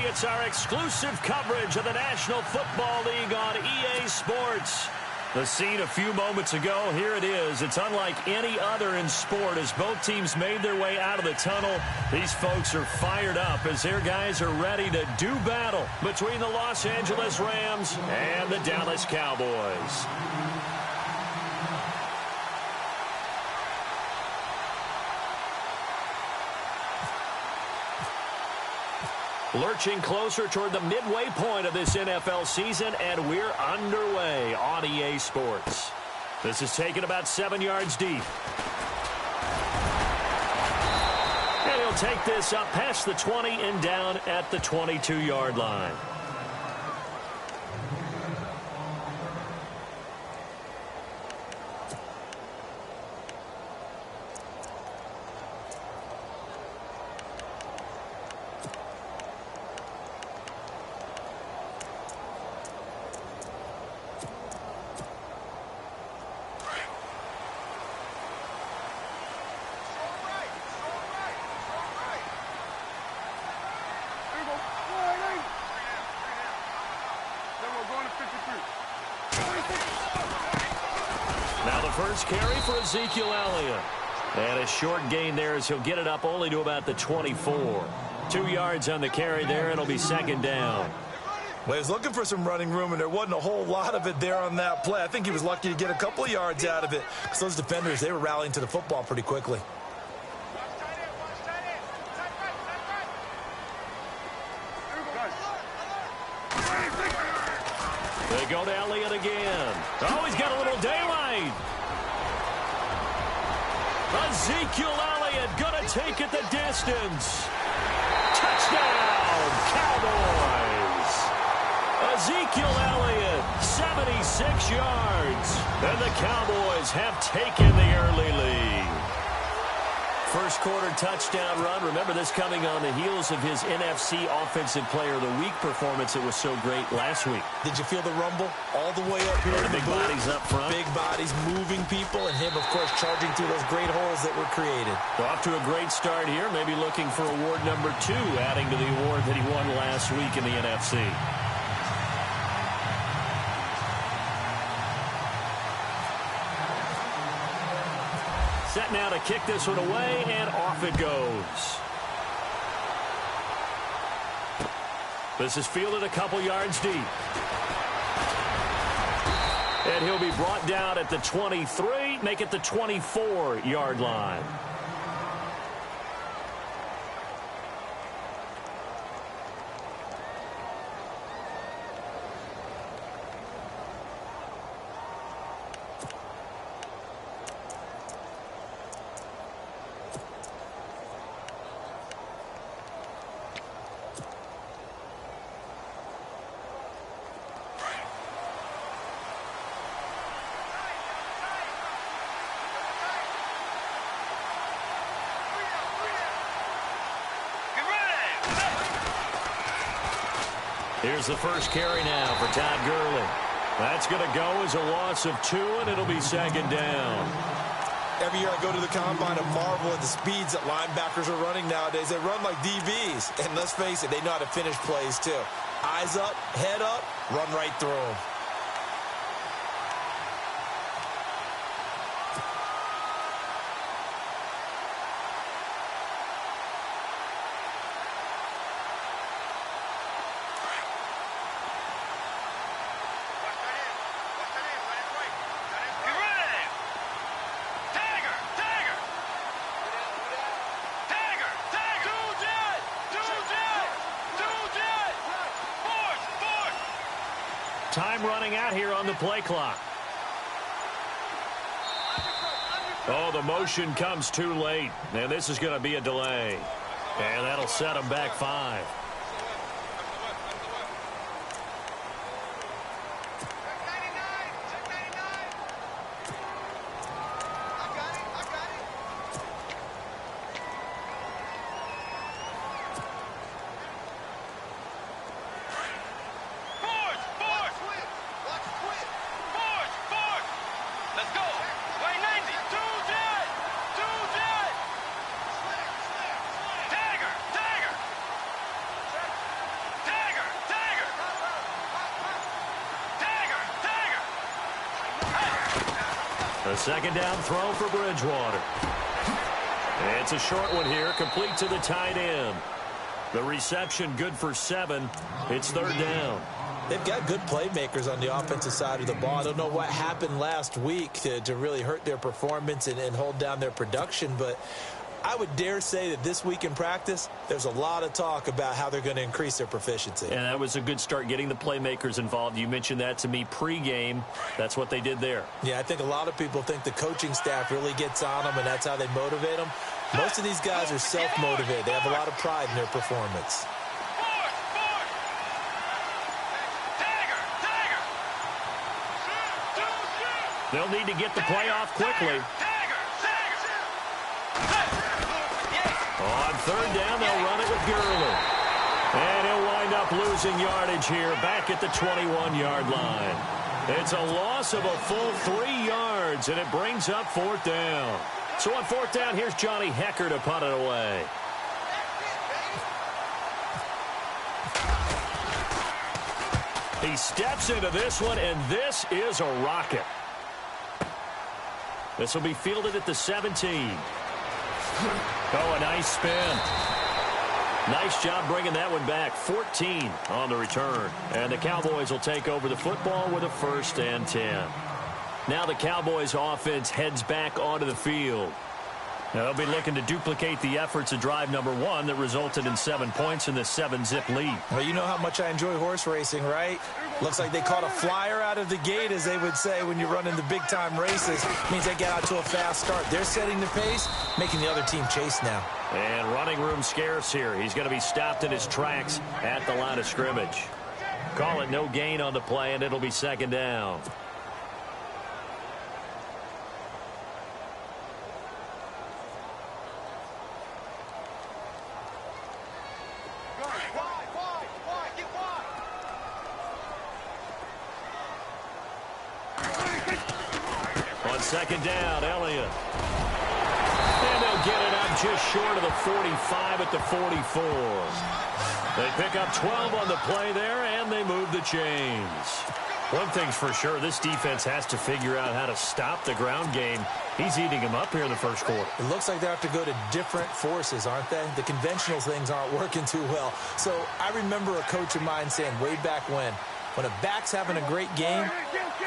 It's our exclusive coverage of the National Football League on EA Sports. The scene a few moments ago, here it is. It's unlike any other in sport as both teams made their way out of the tunnel. These folks are fired up as their guys are ready to do battle between the Los Angeles Rams and the Dallas Cowboys. Lurching closer toward the midway point of this NFL season, and we're underway on EA Sports. This is taken about 7 yards deep. And he'll take this up past the 20 and down at the 22-yard line. Now the first carry for Ezekiel Elliott. And a short gain there as he'll get it up only to about the 24. 2 yards on the carry there. It'll be second down. Well, he was looking for some running room, and there wasn't a whole lot of it there on that play. I think he was lucky to get a couple of yards out of it because those defenders, they were rallying to the football pretty quickly. They go to Elliott again. Oh, he's got a little daylight. Ezekiel Elliott going to take it the distance. Touchdown, Cowboys. Ezekiel Elliott, 76 yards. And the Cowboys have taken the early lead. First quarter touchdown run. Remember this coming on the heels of his NFC Offensive Player of the Week performance. It was so great last week. Did you feel the rumble all the way up here? The big bodies up front. Big bodies moving people, and him, of course, charging through those great holes that were created. So off to a great start here. Maybe looking for award number 2, adding to the award that he won last week in the NFC. Set now to kick this one away, and off it goes. This is fielded a couple yards deep. And he'll be brought down at the 23, make it the 24-yard line. Here's the first carry now for Todd Gurley. That's going to go as a loss of 2, and it'll be second down. Every year I go to the combine and marvel at the speeds that linebackers are running nowadays. They run like DBs. And let's face it, they know how to finish plays too. Eyes up, head up, run right through them. Time running out here on the play clock. Oh, the motion comes too late. And this is going to be a delay. And that'll set him back 5. A second down throw for Bridgewater. It's a short one here, complete to the tight end. The reception good for 7. It's third down. They've got good playmakers on the offensive side of the ball. I don't know what happened last week to really hurt their performance and hold down their production, but I would dare say that this week in practice, there's a lot of talk about how they're going to increase their proficiency. And that was a good start, getting the playmakers involved. You mentioned that to me pregame. That's what they did there. Yeah, I think a lot of people think the coaching staff really gets on them, and that's how they motivate them. Most of these guys are self-motivated. They have a lot of pride in their performance. They'll need to get the play off quickly. On third down, they'll run it with Gurley. And he'll wind up losing yardage here back at the 21-yard line. It's a loss of a full 3 yards, and it brings up fourth down. So on fourth down, here's Johnny Hecker to punt it away. He steps into this one, and this is a rocket. This will be fielded at the 17. Oh, a nice spin. Nice job bringing that one back. 14 on the return. And the Cowboys will take over the football with a 1st and 10. Now the Cowboys offense heads back onto the field. Now they'll be looking to duplicate the efforts of drive number 1 that resulted in 7 points in the 7-zip lead. Well, you know how much I enjoy horse racing, right? Looks like they caught a flyer out of the gate, as they would say when you're running the big-time races. Means they get out to a fast start. They're setting the pace, making the other team chase now. And running room scarce here. He's going to be stopped in his tracks at the line of scrimmage. Call it no gain on the play, and it'll be second down. Second down, Elliott. And they'll get it up just short of the 45 at the 44. They pick up 12 on the play there, and they move the chains. One thing's for sure, this defense has to figure out how to stop the ground game. He's eating them up here in the first quarter. It looks like they have to go to different forces, aren't they? The conventional things aren't working too well. So I remember a coach of mine saying way back when a back's having a great game,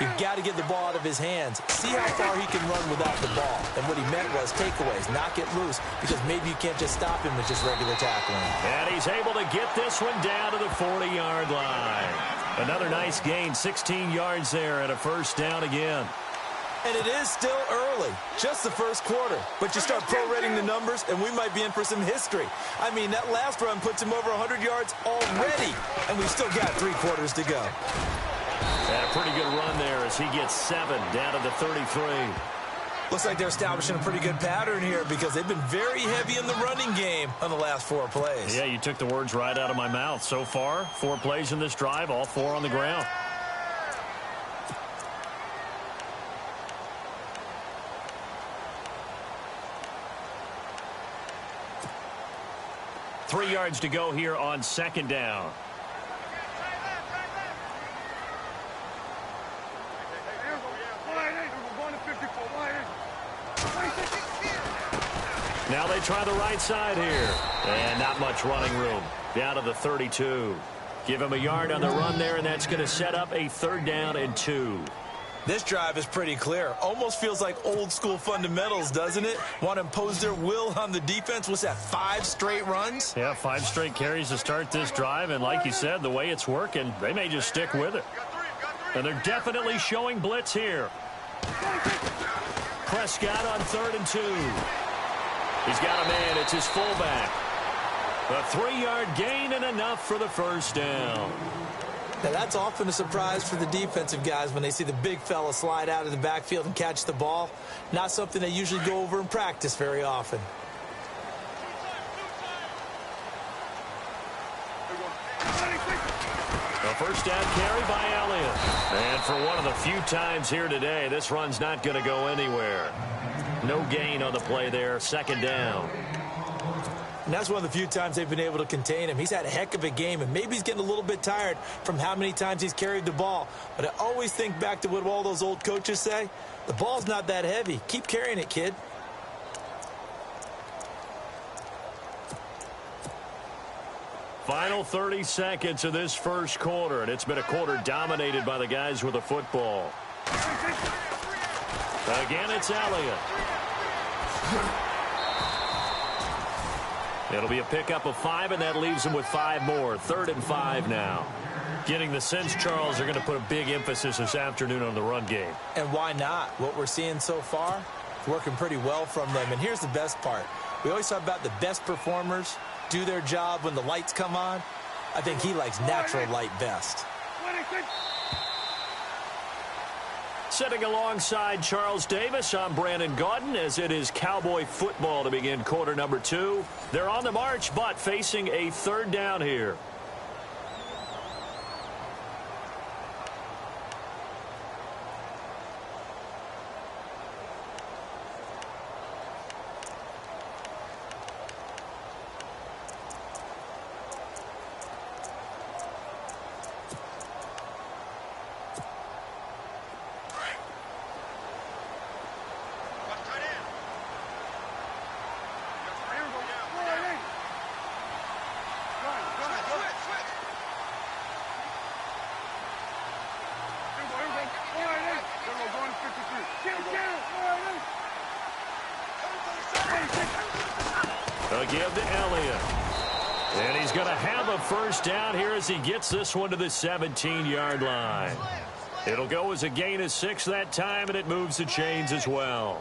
you've got to get the ball out of his hands. See how far he can run without the ball. And what he meant was takeaways, not get loose, because maybe you can't just stop him with just regular tackling. And he's able to get this one down to the 40-yard line. Another nice gain, 16 yards there, and a first down again. And it is still early, just the first quarter. But you start prorating the numbers, and we might be in for some history. I mean, that last run puts him over 100 yards already, and we've still got 3 quarters to go. And a pretty good run there as he gets 7 down to the 33. Looks like they're establishing a pretty good pattern here because they've been very heavy in the running game on the last 4 plays. Yeah, you took the words right out of my mouth. So far, 4 plays in this drive, all 4 on the ground. Three yards to go here on second down. Now they try the right side here. And not much running room. Down to the 32. Give him a yard on the run there, and that's going to set up a 3rd down and 2. This drive is pretty clear. Almost feels like old-school fundamentals, doesn't it? Want to impose their will on the defense. What's that, 5 straight runs? Yeah, 5 straight carries to start this drive. And like you said, the way it's working, they may just stick with it. And they're definitely showing blitz here. Prescott on 3rd and 2. He's got a man. It's his fullback. A 3-yard gain and enough for the first down. Now, that's often a surprise for the defensive guys when they see the big fella slide out of the backfield and catch the ball. Not something they usually go over in practice very often. A first down carry by Elliott. And for one of the few times here today, this run's not going to go anywhere. No gain on the play there, 2nd down. And that's one of the few times they've been able to contain him. He's had a heck of a game, and maybe he's getting a little bit tired from how many times he's carried the ball. But I always think back to what all those old coaches say. The ball's not that heavy. Keep carrying it, kid. Final 30 seconds of this first quarter, and it's been a quarter dominated by the guys with the football. Again, it's Elliott. It'll be a pickup of 5, and that leaves them with 5 more. 3rd and 5 now. Getting the sense, Charles, they're going to put a big emphasis this afternoon on the run game. And why not? What we're seeing so far, it's working pretty well from them. And here's the best part. We always talk about the best performers do their job when the lights come on. I think he likes natural light best. Sitting alongside Charles Davis, I'm Brandon Gaudin as it is Cowboy football to begin quarter number 2. They're on the march, but facing a 3rd down here. A give to Elliott. And he's going to have a first down here as he gets this one to the 17-yard line. It'll go as a gain of 6 that time, and it moves the chains as well.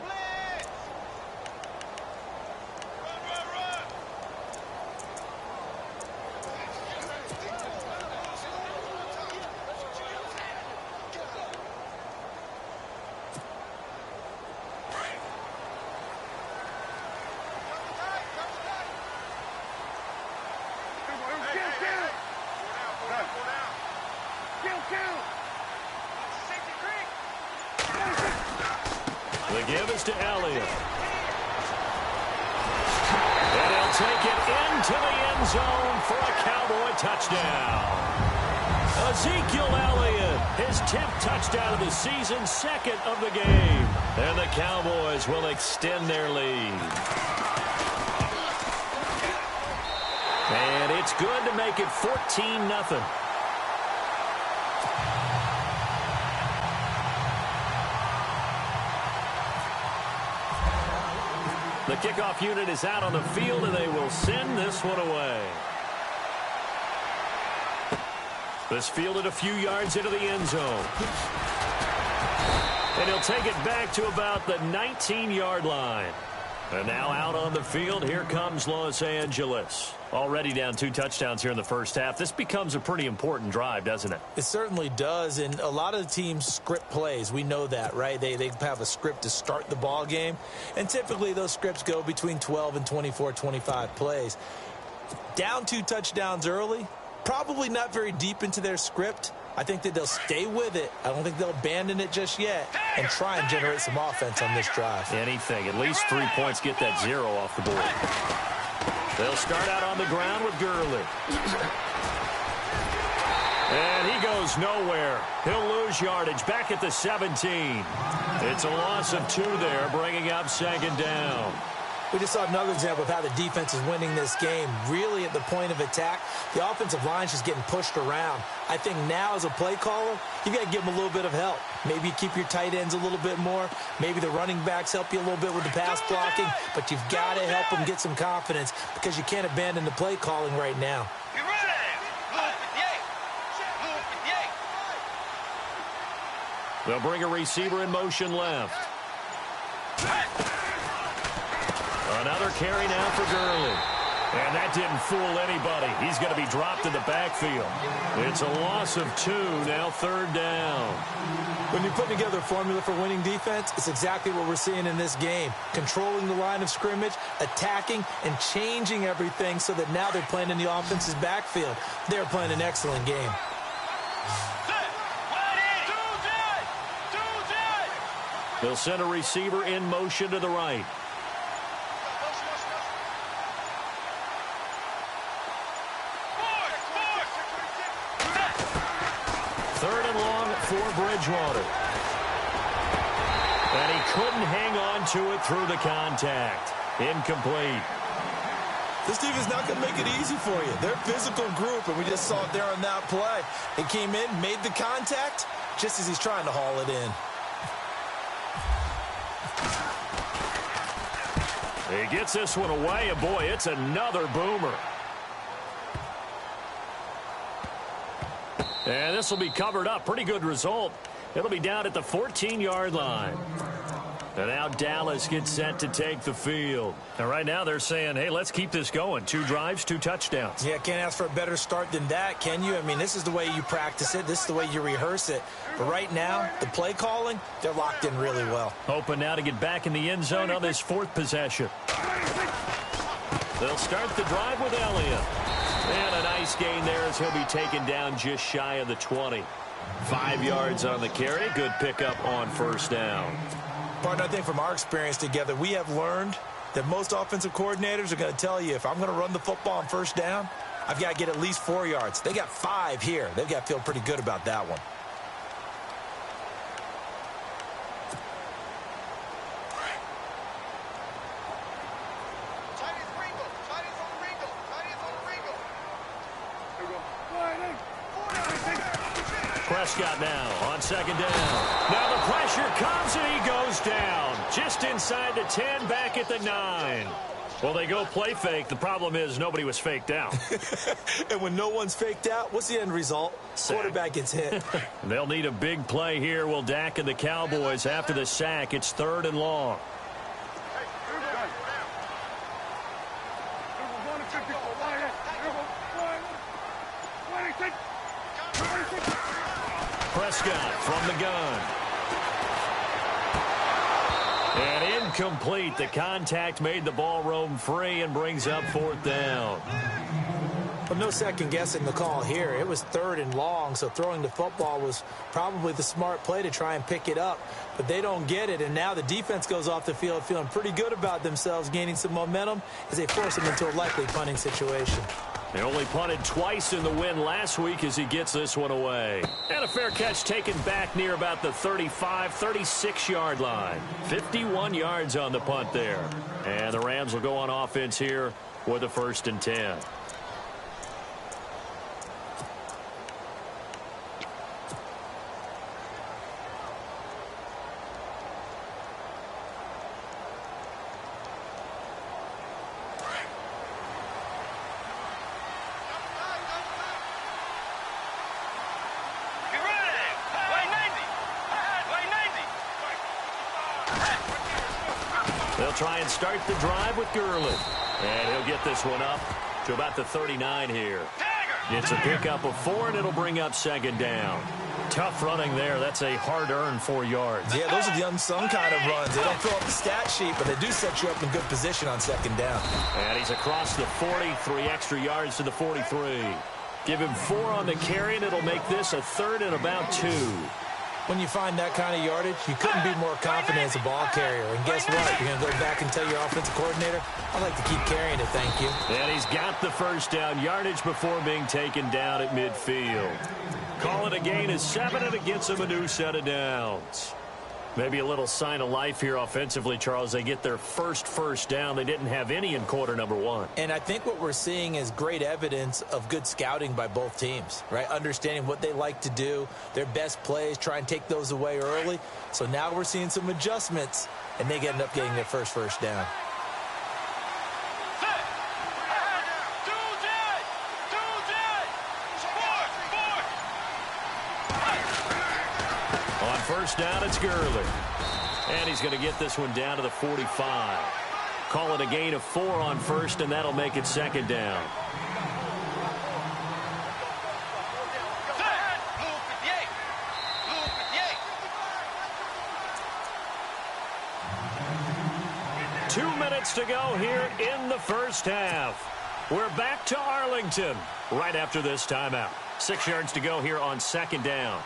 The give is to Elliott. And he'll take it into the end zone for a Cowboy touchdown. Ezekiel Elliott, his 10th touchdown of the season, 2nd of the game. And the Cowboys will extend their lead. And it's good to make it 14-0. The kickoff unit is out on the field, and they will send this one away. This fielded a few yards into the end zone. And he'll take it back to about the 19-yard line. And now out on the field, here comes Los Angeles. Already down 2 touchdowns here in the first half. This becomes a pretty important drive, doesn't it? It certainly does, and a lot of the teams script plays. We know that, right? They have a script to start the ball game, and typically those scripts go between 12 and 24, 25 plays. Down 2 touchdowns early, probably not very deep into their script. I think that they'll stay with it. I don't think they'll abandon it just yet and try and generate some offense on this drive. Anything. At least 3 points, get that 0 off the board. They'll start out on the ground with Gurley. And he goes nowhere. He'll lose yardage back at the 17. It's a loss of 2 there, bringing up 2nd down. We just saw another example of how the defense is winning this game. Really at the point of attack, the offensive line is just getting pushed around. I think now as a play caller, you got to give them a little bit of help. Maybe you keep your tight ends a little bit more. Maybe the running backs help you a little bit with the pass blocking. But you've got to help them get some confidence because you can't abandon the play calling right now. They'll bring a receiver in motion left. Another carry now for Gurley. And that didn't fool anybody. He's going to be dropped in the backfield. It's a loss of 2, now 3rd down. When you're putting together a formula for winning defense, it's exactly what we're seeing in this game. Controlling the line of scrimmage, attacking, and changing everything so that now they're playing in the offense's backfield. They're playing an excellent game. They'll send a receiver in motion to the right. Third and long for Bridgewater. And he couldn't hang on to it through the contact. Incomplete. This team is not going to make it easy for you. They're a physical group, and we just saw it there on that play. He came in, made the contact, just as he's trying to haul it in. He gets this one away, and boy, it's another boomer. And this will be covered up. Pretty good result. It'll be down at the 14-yard line. And now Dallas gets set to take the field. And right now they're saying, hey, let's keep this going. 2 drives, 2 touchdowns. Yeah, can't ask for a better start than that, can you? I mean, this is the way you practice it. This is the way you rehearse it. But right now, the play calling, they're locked in really well. Hoping now to get back in the end zone on this 4th possession. They'll start the drive with Elliott. And a nice gain there as he'll be taken down just shy of the 20. 5 yards on the carry. Good pickup on first down. Partner, I think from our experience together, we have learned that most offensive coordinators are going to tell you, if I'm going to run the football on first down, I've got to get at least 4 yards. They got 5 here. They've got to feel pretty good about that one. Prescott now on second down. Now the pressure comes and he goes down. Just inside the 10, back at the 9. Well, they go play fake. The problem is nobody was faked out. And when no one's faked out, what's the end result? Sack. Quarterback gets hit. They'll need a big play here. Will Dak and the Cowboys after the sack. It's 3rd and long. Prescott from the gun. And incomplete. The contact made the ball roam free and brings up 4th down. Well, no second guessing the call here. It was 3rd and long, so throwing the football was probably the smart play to try and pick it up. But they don't get it, and now the defense goes off the field feeling pretty good about themselves, gaining some momentum as they force them into a likely punting situation. They only punted twice in the win last week as he gets this one away. And a fair catch taken back near about the 35, 36-yard line. 51 yards on the punt there. And the Rams will go on offense here with a 1st and 10. They'll try and start the drive with Gurley. And he'll get this one up to about the 39 here. It's a pickup of 4, and it'll bring up 2nd down. Tough running there. That's a hard-earned 4 yards. Yeah, those are the unsung kind of runs. They don't fill up the stat sheet, but they do set you up in good position on 2nd down. And he's across the 40, 3 extra yards to the 43. Give him 4 on the carry, and it'll make this a 3rd and about 2. When you find that kind of yardage, you couldn't be more confident as a ball carrier. And guess what? You're going to go back and tell your offensive coordinator, I'd like to keep carrying it, thank you. And he's got the first down yardage before being taken down at midfield. Call it a gain of 7, and it gets him a new set of downs. Maybe a little sign of life here offensively, Charles. They get their first down. They didn't have any in quarter number 1. And I think what we're seeing is great evidence of good scouting by both teams, right? Understanding what they like to do, their best plays, try and take those away early. So now we're seeing some adjustments, and they end up getting their first down. First down, it's Gurley. And he's going to get this one down to the 45. Call it a gain of 4 on first, and that'll make it 2nd down. Two minutes to go here in the first half. We're back to Arlington right after this timeout. 6 yards to go here on 2nd down.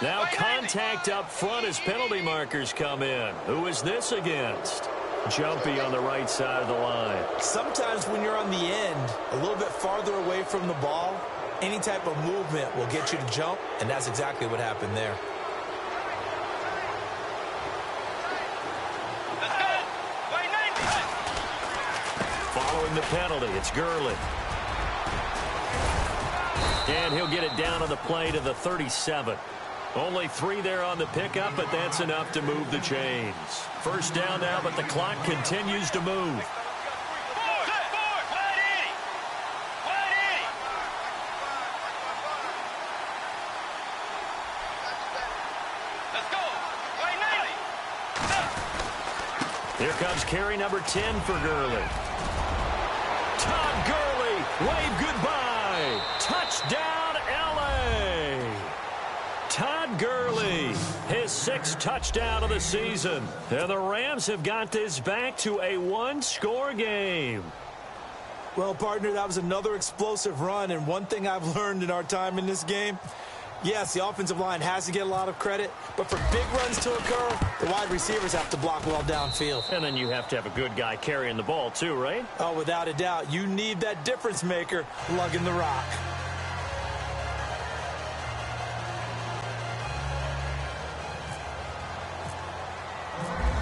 Now contact up front as penalty markers come in. Who is this against? Jumpy on the right side of the line. Sometimes when you're on the end, a little bit farther away from the ball, any type of movement will get you to jump, and that's exactly what happened there. Following the penalty, it's Gurley. And he'll get it down on the play to the 37. Only 3 there on the pickup, but that's enough to move the chains. First down now, but the clock continues to move. Here comes carry number 10 for Gurley. Todd Gurley, wave goodbye. Touchdown, L.A. Todd Gurley, his 6th touchdown of the season. And the Rams have got this back to a 1-score game. Well, partner, that was another explosive run, and one thing I've learned in our time in this game, yes, the offensive line has to get a lot of credit, but for big runs to occur, the wide receivers have to block well downfield. And then you have to have a good guy carrying the ball too, right? Oh, without a doubt. You need that difference maker lugging the rock.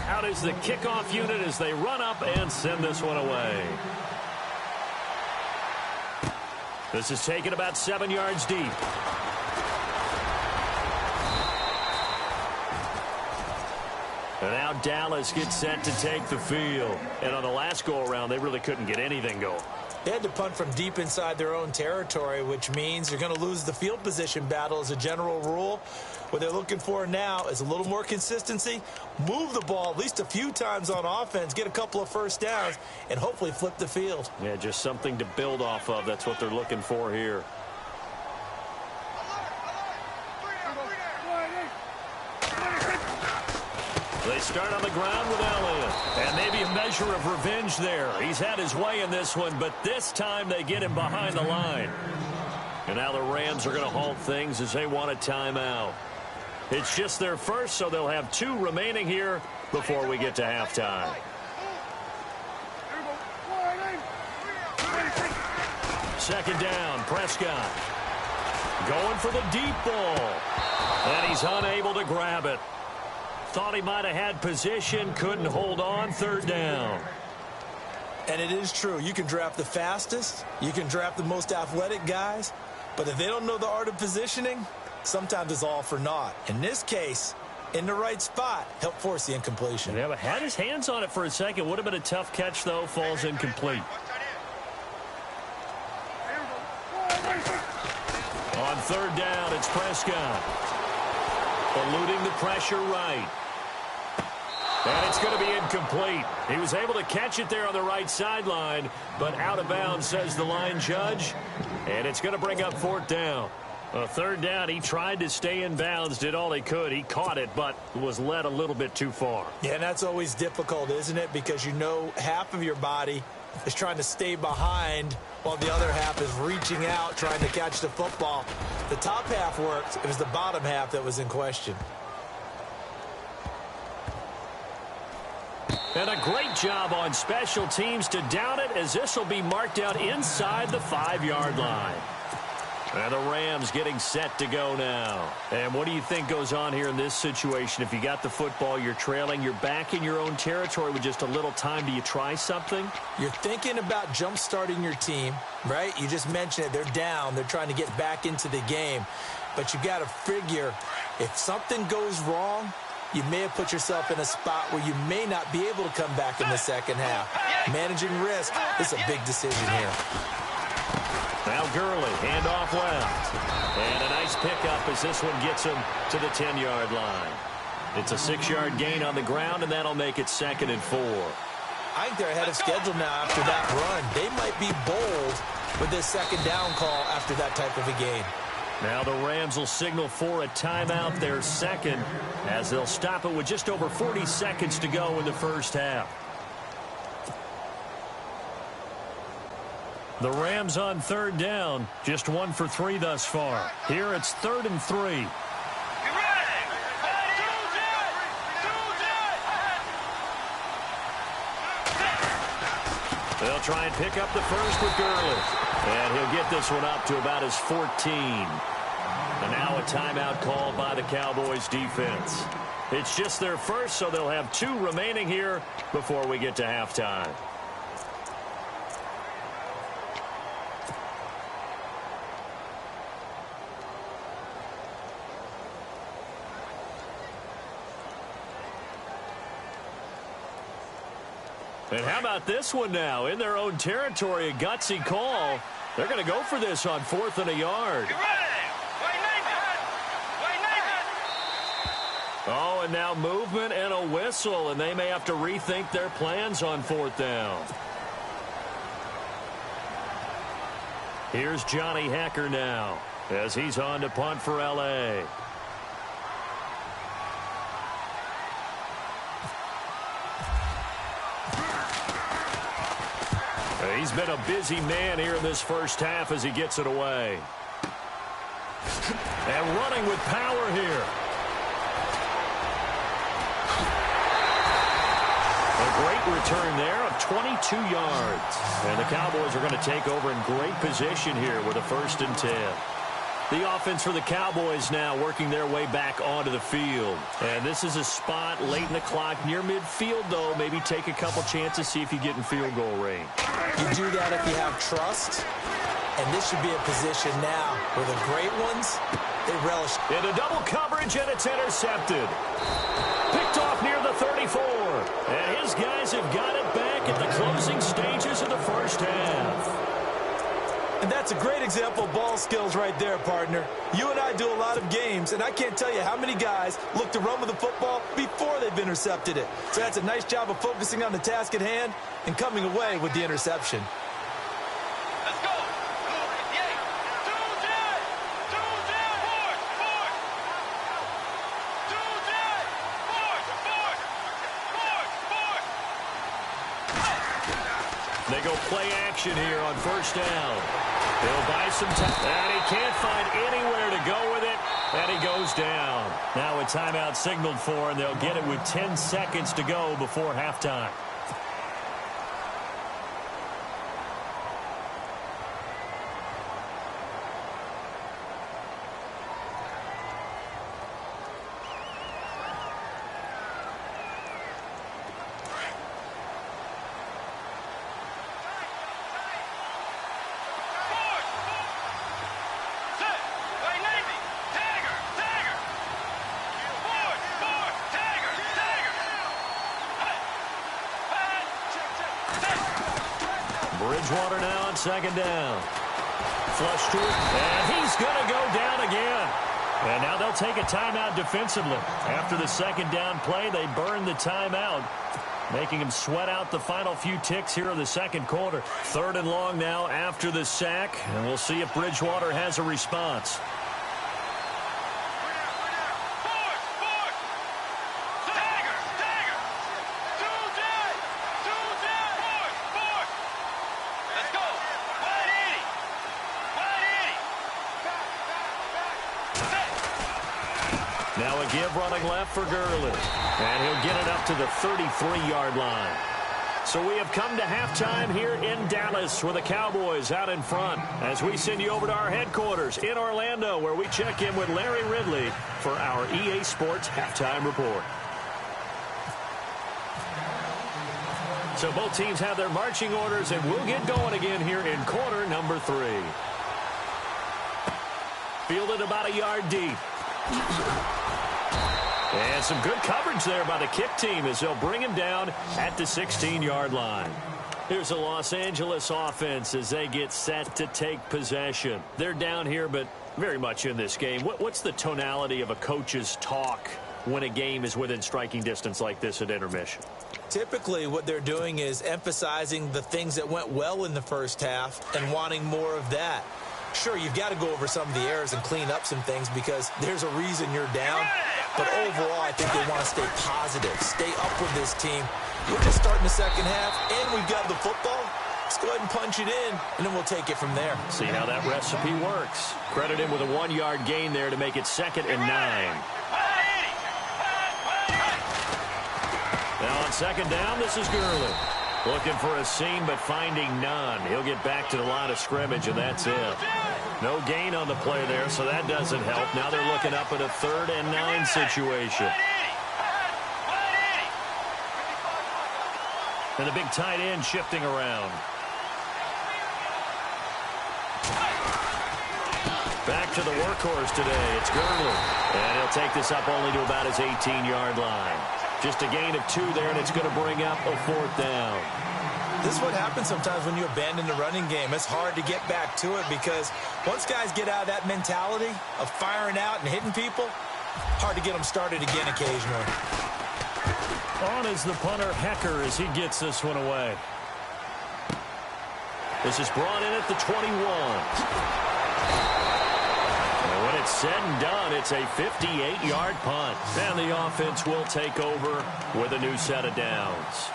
Out is the kickoff unit as they run up and send this one away. This is taken about 7 yards deep. And now Dallas gets set to take the field. And on the last go-around, they really couldn't get anything going. They had to punt from deep inside their own territory, which means you're going to lose the field position battle as a general rule. What they're looking for now is a little more consistency, move the ball at least a few times on offense, get a couple of first downs, and hopefully flip the field. Yeah, just something to build off of. That's what they're looking for here. They start on the ground with Elliott. And maybe a measure of revenge there. He's had his way in this one, but this time they get him behind the line. And now the Rams are going to halt things as they want a timeout. It's just their first, so they'll have 2 remaining here before we get to halftime. Second down, Prescott. Going for the deep ball. And he's unable to grab it. Thought he might have had position, couldn't hold on. Third down. And it is true. You can draft the fastest. You can draft the most athletic guys. But if they don't know the art of positioning, sometimes it's all for naught. In this case, in the right spot, help force the incompletion. Yeah, but had his hands on it for a second. Would have been a tough catch, though. Falls incomplete. On third down, it's Prescott. Eluding the pressure right. And it's going to be incomplete. He was able to catch it there on the right sideline, but out of bounds, says the line judge. And it's going to bring up 4th down. Third down, he tried to stay in bounds, did all he could. He caught it, but was led a little bit too far. Yeah, and that's always difficult, isn't it? Because you know half of your body is trying to stay behind while the other half is reaching out, trying to catch the football. The top half worked. It was the bottom half that was in question. And a great job on special teams to down it, as this will be marked out inside the 5-yard line. And the Rams getting set to go now. And what do you think goes on here in this situation? If you got the football, you're trailing, you're back in your own territory with just a little time. Do you try something? You're thinking about jump-starting your team, right? You just mentioned it. They're down. They're trying to get back into the game. But you got to figure, if something goes wrong, you may have put yourself in a spot where you may not be able to come back in the second half. Managing risk is a big decision here. Now Gurley, handoff left. And a nice pickup as this one gets him to the 10-yard line. It's a 6-yard gain on the ground, and that'll make it 2nd and 4. I think they're ahead of schedule now after that run. They might be bold with this second down call after that type of a game. Now the Rams will signal for a timeout, their second, as they'll stop it with just over 40 seconds to go in the first half. The Rams on third down, just 1 for 3 thus far. Here it's 3rd and 3. They'll try and pick up the first with Gurley. And he'll get this one up to about his 14. And now a timeout called by the Cowboys defense. It's just their first, so they'll have 2 remaining here before we get to halftime. And how about this one now? In their own territory, a gutsy call. They're going to go for this on 4th and a yard. Oh, and now movement and a whistle, and they may have to rethink their plans on 4th down. Here's Johnny Hacker now as he's on to punt for L.A. He's been a busy man here in this first half as he gets it away. And running with power here. A great return there of 22 yards. And the Cowboys are going to take over in great position here with a 1st and 10. The offense for the Cowboys now working their way back onto the field. And this is a spot late in the clock near midfield, though. Maybe take a couple chances, see if you get in field goal range. You do that if you have trust. And this should be a position now where the great ones, they relish. Into double coverage, and it's intercepted. Picked off near the 34. And his guys have got it back at the closing stages of the first half. And that's a great example of ball skills right there, partner. You and I do a lot of games, and I can't tell you how many guys look to run with the football before they've intercepted it. So that's a nice job of focusing on the task at hand and coming away with the interception. Let's go. They go play action here on 1st down. He'll buy some time, and he can't find anywhere to go with it, and he goes down. Now a timeout signaled for, and they'll get it with 10 seconds to go before halftime. Bridgewater now on 2nd down. Flush to it, and he's going to go down again. And now they'll take a timeout defensively. After the 2nd down play, they burn the timeout, making him sweat out the final few ticks here in the 2nd quarter. 3rd and long now after the sack, and we'll see if Bridgewater has a response. Now a give running left for Gurley. And he'll get it up to the 33-yard line. So we have come to halftime here in Dallas with the Cowboys out in front as we send you over to our headquarters in Orlando where we check in with Larry Ridley for our EA Sports Halftime Report. So both teams have their marching orders, and we'll get going again here in quarter number 3. Fielded about a yard deep. And some good coverage there by the kick team as they'll bring him down at the 16-yard line. Here's the Los Angeles offense as they get set to take possession. They're down here, but very much in this game. What's the tonality of a coach's talk when a game is within striking distance like this at intermission? Typically, what they're doing is emphasizing the things that went well in the first half and wanting more of that. Sure, you've got to go over some of the errors and clean up some things because there's a reason you're down. But overall, I think they want to stay positive, stay up with this team. We're just starting the second half, and we've got the football. Let's go ahead and punch it in, and then we'll take it from there. See how that recipe works. Credit him with a 1-yard gain there to make it 2nd and 9. Now on 2nd down, this is Gurley. Looking for a seam, but finding none. He'll get back to the line of scrimmage, and that's it. No gain on the play there, so that doesn't help. Now they're looking up at a 3rd and 9 situation. And the big tight end shifting around. Back to the workhorse today. It's Gurley. And he'll take this up only to about his 18-yard line. Just a gain of 2 there, and it's going to bring up a 4th down. This is what happens sometimes when you abandon the running game. It's hard to get back to it because once guys get out of that mentality of firing out and hitting people, hard to get them started again occasionally. On is the punter, Hecker, as he gets this one away. This is brought in at the 21. And when it's said and done, it's a 58-yard punt. And the offense will take over with a new set of downs.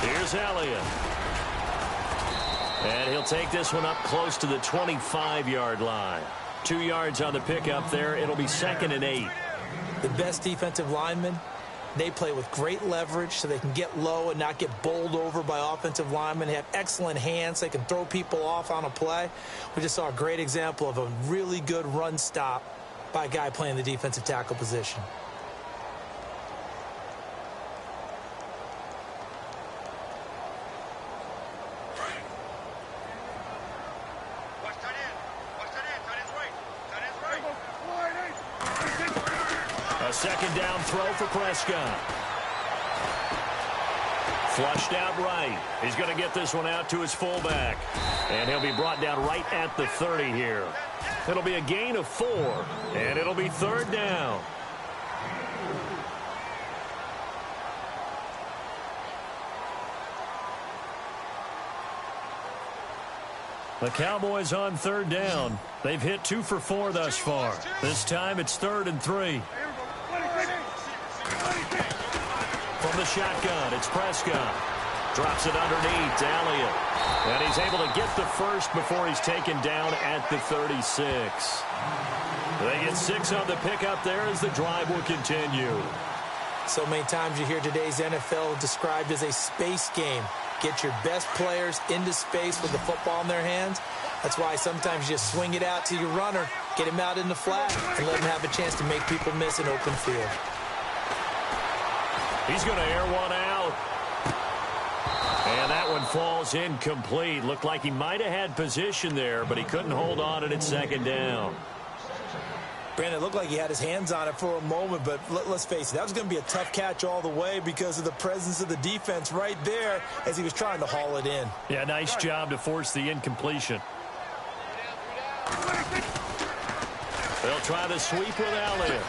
Here's Elliott. And he'll take this one up close to the 25-yard line. 2 yards on the pickup there. It'll be 2nd and 8. The best defensive linemen, they play with great leverage so they can get low and not get bowled over by offensive linemen. They have excellent hands. They can throw people off on a play. We just saw a great example of a really good run stop by a guy playing the defensive tackle position. A 2nd down throw for Prescott. Flushed out right. He's going to get this one out to his fullback. And he'll be brought down right at the 30 here. It'll be a gain of 4. And it'll be 3rd down. The Cowboys on 3rd down. They've hit 2 for 4 thus far. This time it's 3rd and 3. From the shotgun, it's Prescott. Drops it underneath to Elliott. And he's able to get the first before he's taken down at the 36. They get 6 on the pickup there as the drive will continue. So many times you hear today's NFL described as a space game. Get your best players into space with the football in their hands. That's why sometimes you just swing it out to your runner, get him out in the flat, and let him have a chance to make people miss an open field. He's going to air one out. And that one falls incomplete. Looked like he might have had position there, but he couldn't hold on it at 2nd down. Brandon, it looked like he had his hands on it for a moment, but let's face it, that was going to be a tough catch all the way because of the presence of the defense right there as he was trying to haul it in. Yeah, nice job to force the incompletion. They'll try the sweep with Elliott.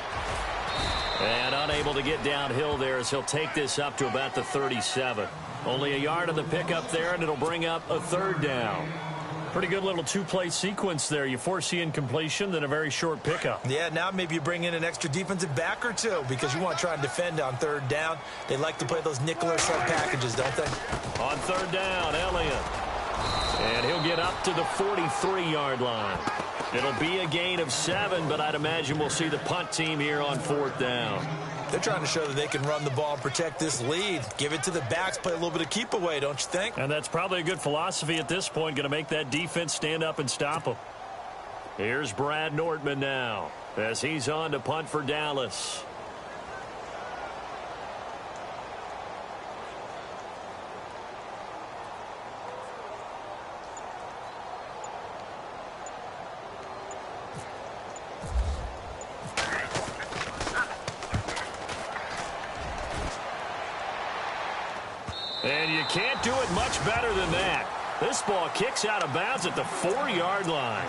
And unable to get downhill there as he'll take this up to about the 37. Only a yard on the pickup there, and it'll bring up a 3rd down. Pretty good little 2-play sequence there. You force the incompletion, then a very short pickup. Yeah, now maybe you bring in an extra defensive back or 2 because you want to try and defend on 3rd down. They like to play those nickel or sub packages, don't they? On 3rd down, Elliott. And he'll get up to the 43-yard line. It'll be a gain of 7, but I'd imagine we'll see the punt team here on 4th down. They're trying to show that they can run the ball and protect this lead. Give it to the backs, play a little bit of keep away, don't you think? And that's probably a good philosophy at this point, going to make that defense stand up and stop them. Here's Brad Nortman now as he's on to punt for Dallas. And you can't do it much better than that. This ball kicks out of bounds at the 4-yard line.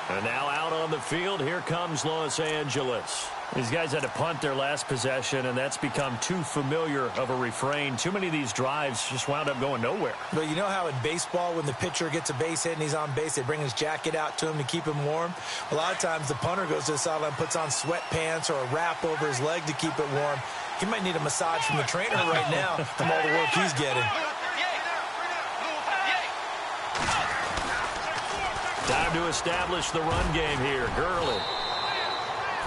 And now out on the field, here comes Los Angeles. These guys had to punt their last possession, and that's become too familiar of a refrain. Too many of these drives just wound up going nowhere. But you know how in baseball, when the pitcher gets a base hit and he's on base, they bring his jacket out to him to keep him warm? A lot of times the punter goes to the sideline, puts on sweatpants or a wrap over his leg to keep it warm. He might need a massage from the trainer right now from all the work he's getting. Time to establish the run game here. Gurley.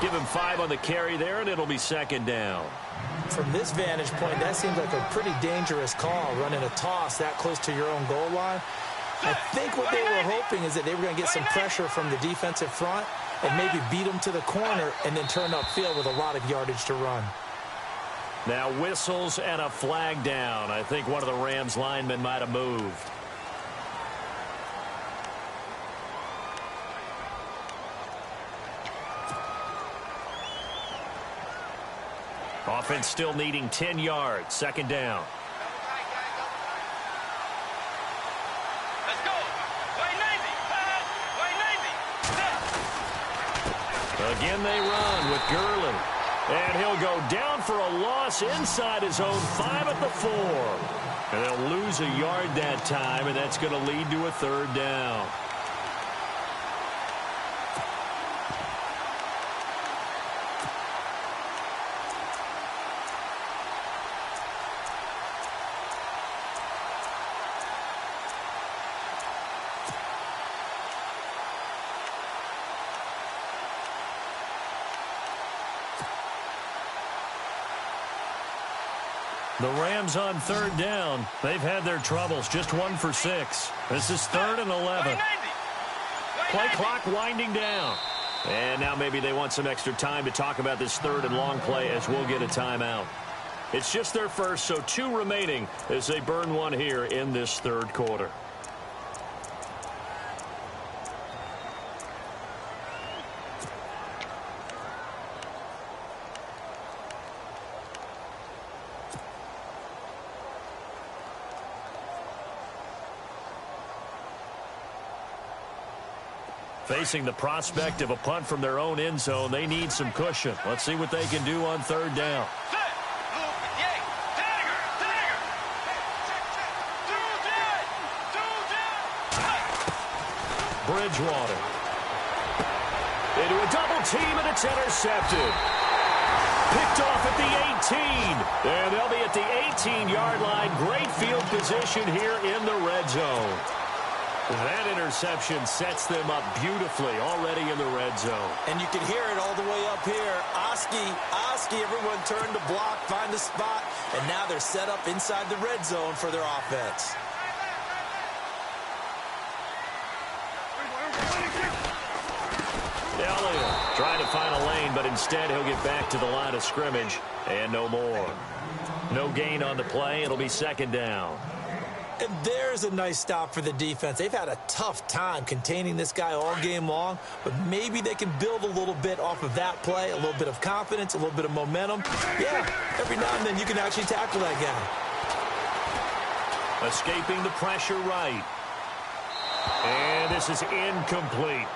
Give him 5 on the carry there, and it'll be second down. From this vantage point, that seems like a pretty dangerous call, running a toss that close to your own goal line. I think what they were hoping is that they were going to get some pressure from the defensive front and maybe beat them to the corner and then turn upfield with a lot of yardage to run. Now whistles and a flag down. I think one of the Rams linemen might have moved. Offense still needing 10 yards. Second down. Let's go. Way 90. Again they run with Gurley. And he'll go down for a loss inside his own 5 at the 4. And they'll lose a yard that time, and that's going to lead to a third down. The Rams on third down. They've had their troubles. Just 1 for 6. This is 3rd and 11. Play clock winding down. And now maybe they want some extra time to talk about this 3rd and long play as we'll get a timeout. It's just their first, so 2 remaining as they burn 1 here in this 3rd quarter. Facing the prospect of a punt from their own end zone, they need some cushion. Let's see what they can do on third down. Bridgewater. Into a double team, and it's intercepted. Picked off at the 18. And they'll be at the 18-yard line. Great field position here in the red zone. That interception sets them up beautifully already in the red zone. And you can hear it all the way up here. Oski, everyone turned to block, find the spot, and now they're set up inside the red zone for their offense. Elliott trying to find a lane, but instead he'll get back to the line of scrimmage, and no more. No gain on the play. It'll be second down. And there's a nice stop for the defense. They've had a tough time containing this guy all game long, but maybe they can build a little bit off of that play, a little bit of confidence, a little bit of momentum. Yeah, every now and then you can actually tackle that guy. Escaping the pressure right. And this is incomplete.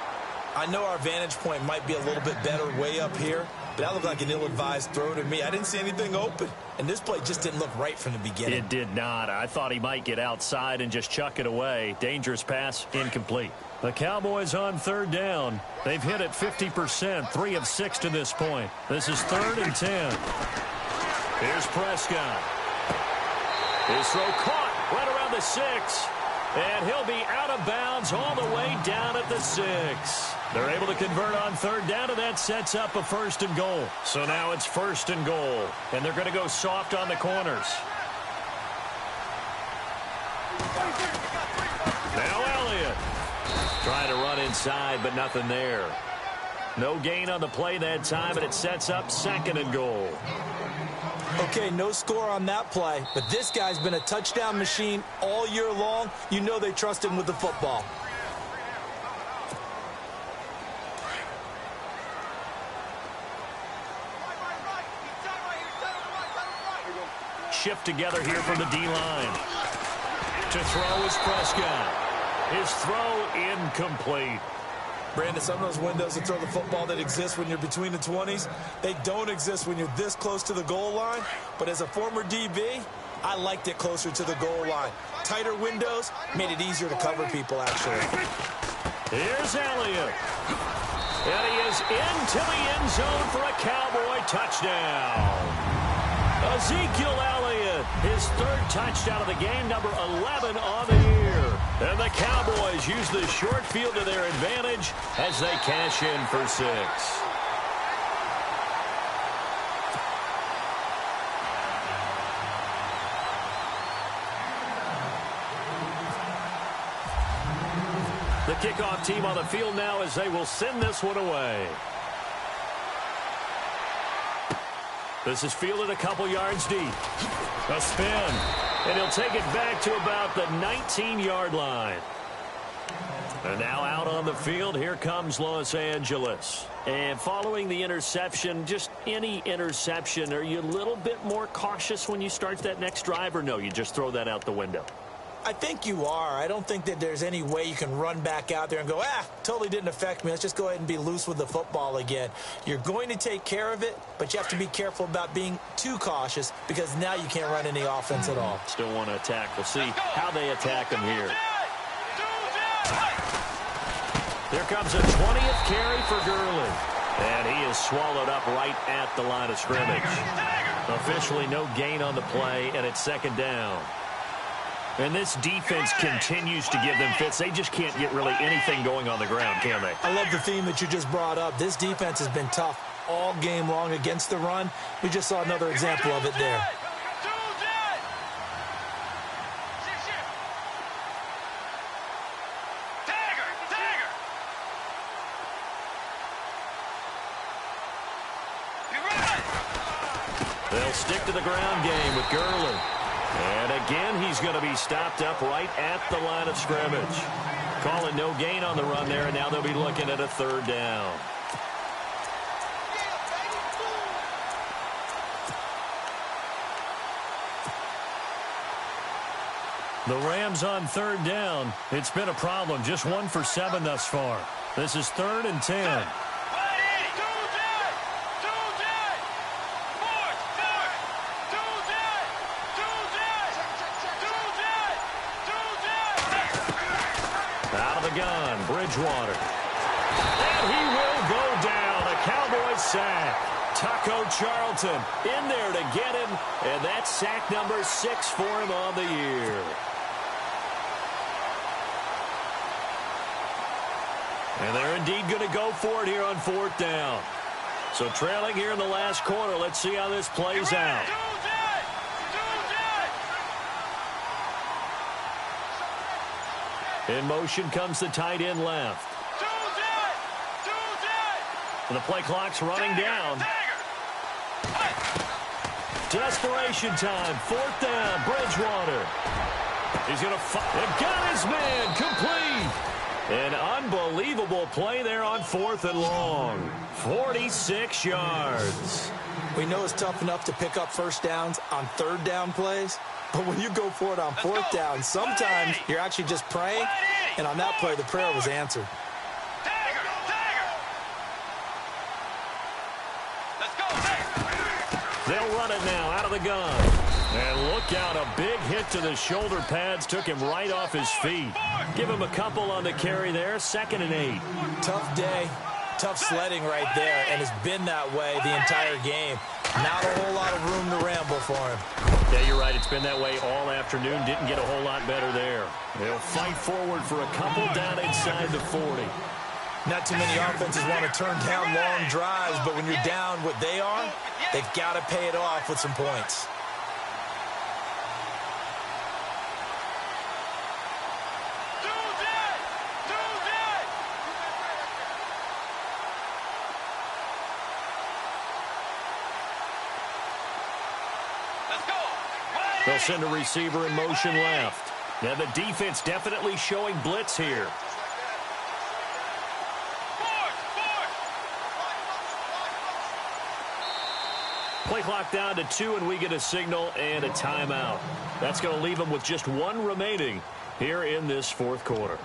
I know our vantage point might be a little bit better way up here, but that looked like an ill-advised throw to me. I didn't see anything open, and this play just didn't look right from the beginning. It did not. I thought he might get outside and just chuck it away. Dangerous pass, incomplete. The Cowboys on third down. They've hit it 50%, 3 of 6 to this point. This is 3rd and 10. Here's Prescott. His throw caught right around the 6. And he'll be out of bounds all the way down at the 6. They're able to convert on third down, and that sets up a 1st and goal. So now it's 1st and goal, and they're going to go soft on the corners. Now Elliott trying to run inside, but nothing there. No gain on the play that time, and it sets up 2nd and goal. Okay, no score on that play, but this guy's been a touchdown machine all year long. You know they trust him with the football. Shift together here from the D-line. To throw is Prescott. His throw incomplete. Brandon, some of those windows to throw the football that exist when you're between the 20s, they don't exist when you're this close to the goal line. But as a former DB, I liked it closer to the goal line. Tighter windows made it easier to cover people, actually. Here's Elliott. And he is into the end zone for a Cowboy touchdown. Ezekiel Elliott, his 3rd touchdown of the game, number 11 on the year. And the Cowboys use the short field to their advantage as they cash in for 6. The kickoff team on the field now as they will send this one away. This is fielded a couple yards deep. A spin. And he'll take it back to about the 19-yard line. And now out on the field, here comes Los Angeles. And following the interception, just any interception, are you a little bit more cautious when you start that next drive, or no, you just throw that out the window? I think you are. I don't think that there's any way you can run back out there and go, totally didn't affect me. Let's just go ahead and be loose with the football again. You're going to take care of it, but you have to be careful about being too cautious because now you can't run any offense at all. Still want to attack. We'll see how they attack him here. Here comes a 20th carry for Gurley. And he is swallowed up right at the line of scrimmage. Officially no gain on the play, and it's 2nd down. And this defense continues to give them fits. They just can't get really anything going on the ground, can they? I love the theme that you just brought up. This defense has been tough all game long against the run. We just saw another example of it there. They'll stick to the ground game with Gurley. And again, he's going to be stopped up right at the line of scrimmage. Calling no gain on the run there, and now they'll be looking at a 3rd down. The Rams on 3rd down. It's been a problem. Just 1 for 7 thus far. This is 3rd and 10. Gun, Bridgewater. And he will go down. A Cowboys sack. Taco Charlton in there to get him. And that's sack number 6 for him on the year. And they're indeed going to go for it here on 4th down. So trailing here in the last quarter. Let's see how this plays out. In motion comes the tight end left. And the play clock's running down. Desperation time. 4th down. Bridgewater. He's going to fire. Got his man. Complete. An unbelievable play there on 4th and long. 46 yards. We know it's tough enough to pick up first downs on 3rd down plays. But when you go for it on 4th down, sometimes you're actually just praying, and on that play, the prayer was answered. They'll run it now out of the gun. And look out, a big hit to the shoulder pads took him right off his feet. Give him a couple on the carry there, 2nd and 8. Tough day, tough sledding right there, and it's been that way the entire game. Not a whole lot of room to ramble for him. Yeah, you're right. It's been that way all afternoon. Didn't get a whole lot better there. They'll fight forward for a couple down inside the 40. Not too many offenses want to turn down long drives, but when you're down what they are, they've got to pay it off with some points. They'll send a receiver in motion left. Now the defense definitely showing blitz here. Play clock down to 2, and we get a signal and a timeout. That's going to leave them with just 1 remaining here in this 4th quarter.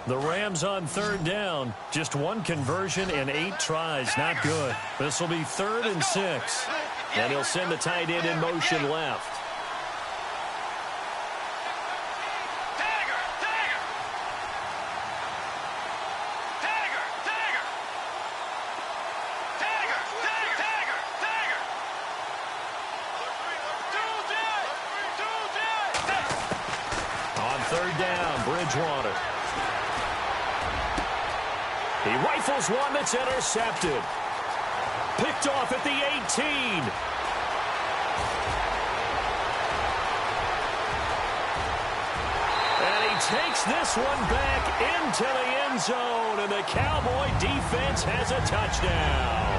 The Rams on 3rd down. Just 1 conversion and 8 tries. Not good. This will be 3rd and 6. And he'll send the tight end in motion left. Third down, Bridgewater. He rifles one that's intercepted. Picked off at the 18. And he takes this one back into the end zone, and the Cowboy defense has a touchdown.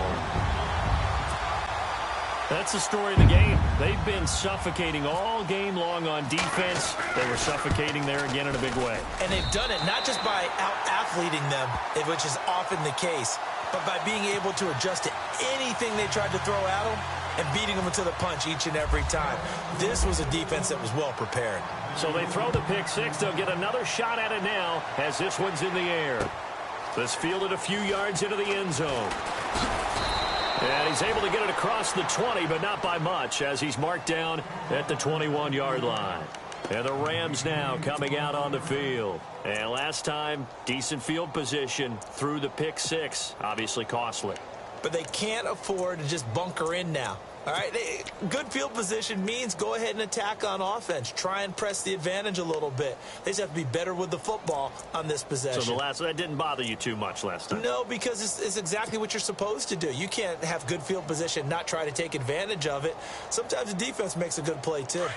That's the story of the game. They've been suffocating all game long on defense. They were suffocating there again in a big way. And they've done it not just by out-athleting them, which is often the case, but by being able to adjust to anything they tried to throw at them and beating them to the punch each and every time. This was a defense that was well prepared. So they throw the pick six. They'll get another shot at it now as this one's in the air. This fielded a few yards into the end zone. And he's able to get it across the 20, but not by much, as he's marked down at the 21-yard line. And the Rams now coming out on the field. And last time, decent field position through the pick six. Obviously costly. But they can't afford to just bunker in now. All right, good field position means go ahead and attack on offense. Try and press the advantage a little bit. They just have to be better with the football on this possession. So that didn't bother you too much last time? No, because it's exactly what you're supposed to do. You can't have good field position, not try to take advantage of it. Sometimes the defense makes a good play, too.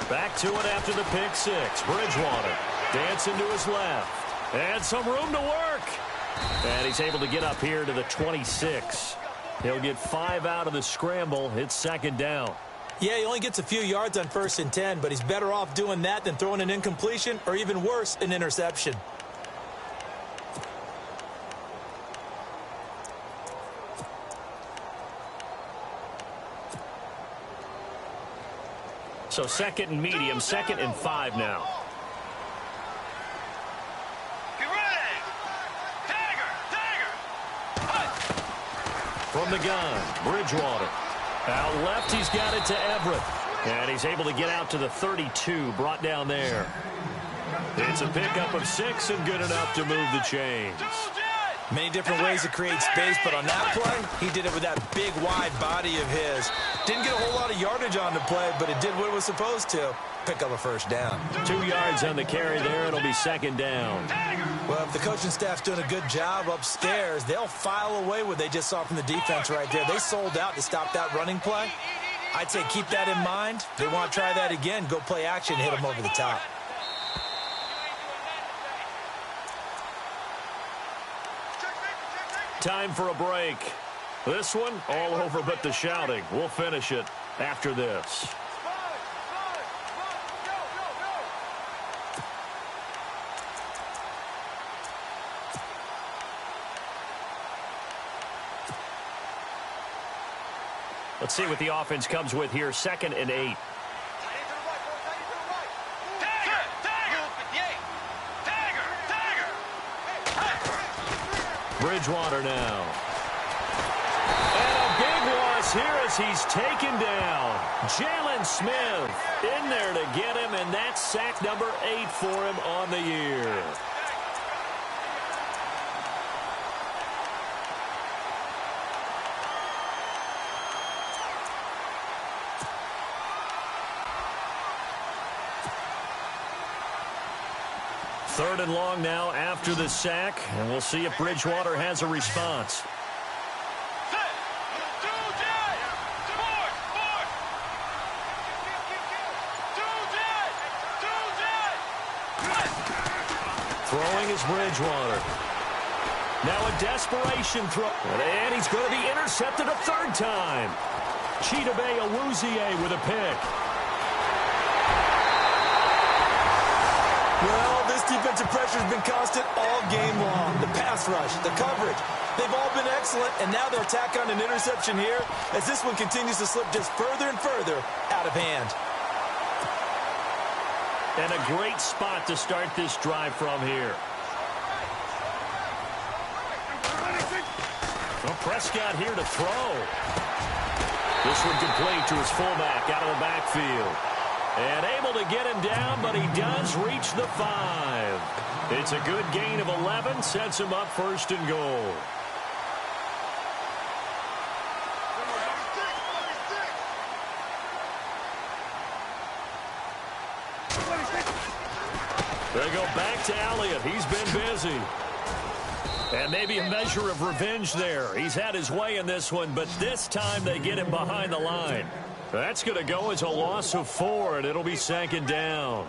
Back to it after the pick six. Bridgewater dancing to his left. And some room to work. And he's able to get up here to the 26. He'll get 5 out of the scramble. It's second down. Yeah, he only gets a few yards on 1st and 10, but he's better off doing that than throwing an incompletion or even worse, an interception. So second and medium, 2nd and 5 now. Get ready. Dagger. From the gun, Bridgewater. Out left, he's got it to Everett. And he's able to get out to the 32, brought down there. It's a pickup of 6 and good enough to move the chains. Many different ways to create space, but on that play, he did it with that big, wide body of his. Didn't get a whole lot of yardage on the play, but it did what it was supposed to. Pick up a 1st down. 2 yards on the carry there. It'll be 2nd down. Well, if the coaching staff's doing a good job upstairs, they'll file away what they just saw from the defense right there. They sold out to stop that running play. I'd say keep that in mind. They want to try that again. Go play action, hit them over the top. Time for a break. This one, all over but the shouting. We'll finish it after this. Let's see what the offense comes with here. 2nd and 8. Bridgewater now. And a big loss here as he's taken down. Jalen Smith in there to get him, and that's sack number 8 for him on the year. Third and long now after the sack, and we'll see if Bridgewater has a response. Throwing is Bridgewater. Now a desperation throw, and he's going to be intercepted a 3rd time. Chidobe Awuzie with a pick. Well, this defensive pressure has been constant all game long. The pass rush, the coverage, they've all been excellent, and now they'll tack on an interception here as this one continues to slip just further and further out of hand. And a great spot to start this drive from here. Well, Prescott here to throw. This one complete to his fullback out of the backfield. And able to get him down, but he does reach the 5. It's a good gain of 11, sets him up 1st and goal. They go back to Elliott. He's been busy. And maybe a measure of revenge there. He's had his way in this one, but this time they get him behind the line. That's going to go as a loss of 4, and it'll be 2nd down.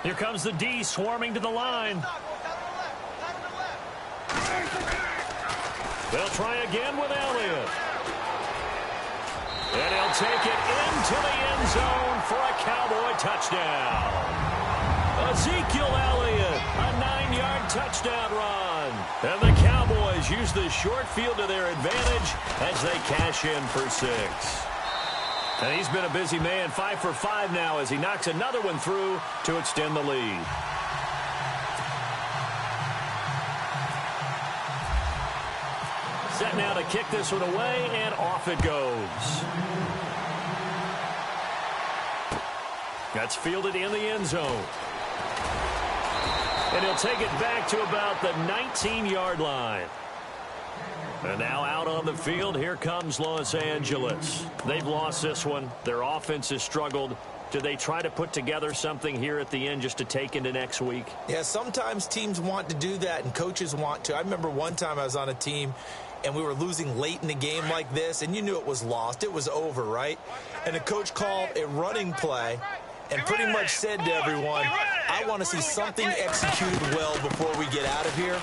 Here comes the D swarming to the line. They'll try again with Elliott. And he'll take it into the end zone for a Cowboy touchdown. Ezekiel Elliott, a 9-yard touchdown run. And the Cowboys use the short field to their advantage as they cash in for 6. And he's been a busy man, 5 for 5 now as he knocks another one through to extend the lead. Set now to kick this one away, and off it goes. That's fielded in the end zone. And he'll take it back to about the 19-yard line. And now out on the field, here comes Los Angeles. They've lost this one. Their offense has struggled. Do they try to put together something here at the end just to take into next week? Yeah, sometimes teams want to do that and coaches want to. I remember one time I was on a team and we were losing late in the game like this, and you knew it was lost. It was over, right? And the coach called a running play and pretty much said to everyone, I want to see something executed well before we get out of here.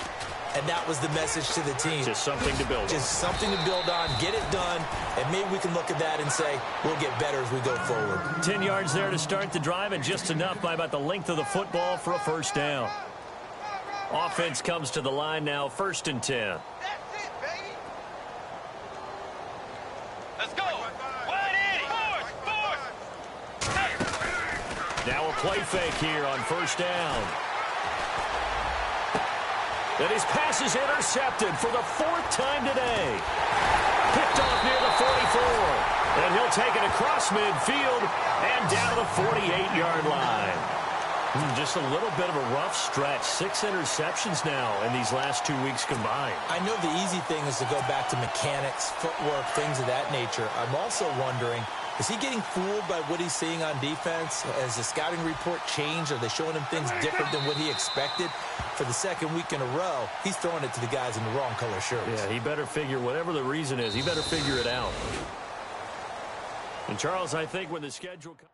And that was the message to the team. Just something to build on. Just something to build on, get it done, and maybe we can look at that and say, we'll get better as we go forward. 10 yards there to start the drive, and just enough by about the length of the football for a 1st down. Offense comes to the line now, 1st and 10. That's it, baby. Let's go. Wide Eddie. Force. Now a play fake here on 1st down. And his pass is intercepted for the 4th time today. Picked off near the 44. And he'll take it across midfield and down to the 48-yard line. Just a little bit of a rough stretch. 6 interceptions now in these last 2 weeks combined. I know the easy thing is to go back to mechanics, footwork, things of that nature. I'm also wondering, is he getting fooled by what he's seeing on defense? Has the scouting report changed? Are they showing him things different than what he expected? For the 2nd week in a row, he's throwing it to the guys in the wrong color shirts. Yeah, he better figure, whatever the reason is, he better figure it out. And Charles, I think when the schedule comes...